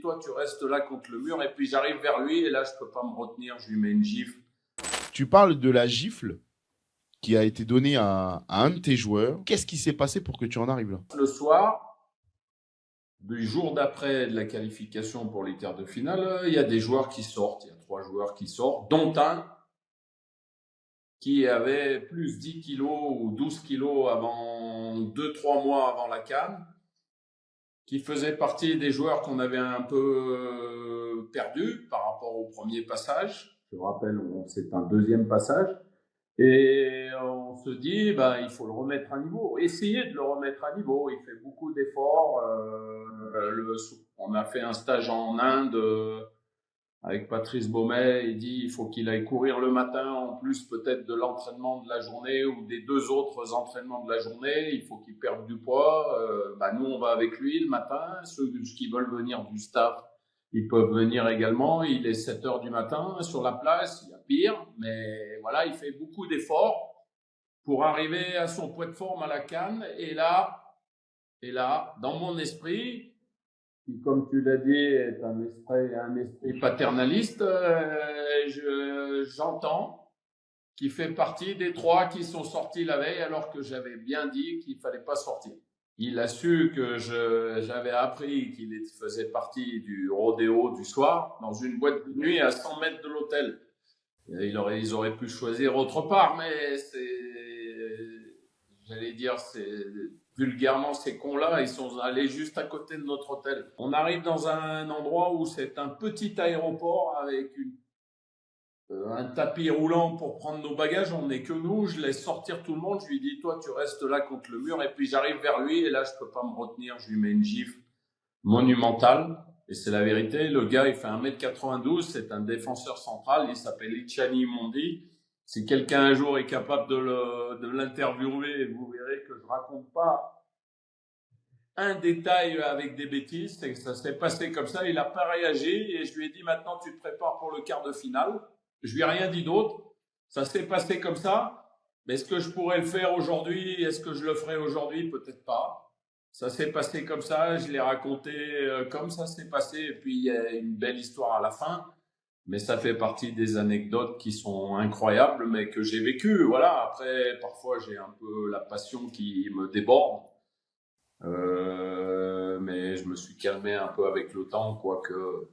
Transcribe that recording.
toi, tu restes là contre le mur. Et puis j'arrive vers lui et là, je peux pas me retenir. Je lui mets une gifle. Tu parles de la gifle qui a été donnée à un de tes joueurs. Qu'est-ce qui s'est passé pour que tu en arrives là? Le soir, du jour d'après de la qualification pour les quarts de finale, il y a des joueurs qui sortent. Il y a 3 joueurs qui sortent, dont un qui avait plus 10 kilos ou 12 kilos avant 2-3 mois avant la CAN, qui faisait partie des joueurs qu'on avait un peu perdus par rapport au premier passage. Je me rappelle, c'est un deuxième passage. Et on se dit, il faut le remettre à niveau. Essayer de le remettre à niveau. Il fait beaucoup d'efforts. On a fait un stage en Inde avec Patrice Baumet. Il dit, il faut qu'il aille courir le matin, en plus peut-être de l'entraînement de la journée ou des 2 autres entraînements de la journée. Il faut qu'il perde du poids. Nous, on va avec lui le matin. Ceux qui veulent venir du staff, ils peuvent venir également. Il est 7 heures du matin sur la place. Il y a pire, mais voilà, il fait beaucoup d'efforts pour arriver à son poids de forme à la CAN. Et là, dans mon esprit, qui, comme tu l'as dit, est un esprit paternaliste, j'entends qu'il fait partie des 3 qui sont sortis la veille alors que j'avais bien dit qu'il fallait pas sortir. Il a su que j'avais appris qu'il faisait partie du rodéo du soir dans une boîte de nuit à 100 mètres de l'hôtel. Ils auraient pu choisir autre part, mais j'allais dire, vulgairement, ces cons-là, ils sont allés juste à côté de notre hôtel. On arrive dans un endroit où c'est un petit aéroport avec un tapis roulant pour prendre nos bagages. On n'est que nous. Je laisse sortir tout le monde. Je lui dis, toi, tu restes là contre le mur. Et puis j'arrive vers lui et là, je peux pas me retenir. Je lui mets une gifle monumentale. Et c'est la vérité. Le gars, il fait 1m92. C'est un défenseur central. Il s'appelle Ichani Mondi. Si quelqu'un un jour est capable de l'interviewer, vous verrez que je raconte pas un détail avec des bêtises. C'est que ça s'est passé comme ça. Il n'a pas réagi et je lui ai dit, maintenant, tu te prépares pour le quart de finale. Je lui ai rien dit d'autre. Ça s'est passé comme ça. Mais est-ce que je pourrais le faire aujourd'hui? Est-ce que je le ferai aujourd'hui? Peut-être pas. Ça s'est passé comme ça. Je l'ai raconté comme ça s'est passé. Et puis, il y a une belle histoire à la fin. Mais ça fait partie des anecdotes qui sont incroyables, mais que j'ai vécues. Voilà. Après, parfois, j'ai un peu la passion qui me déborde. Mais je me suis calmé un peu avec le temps, quoique.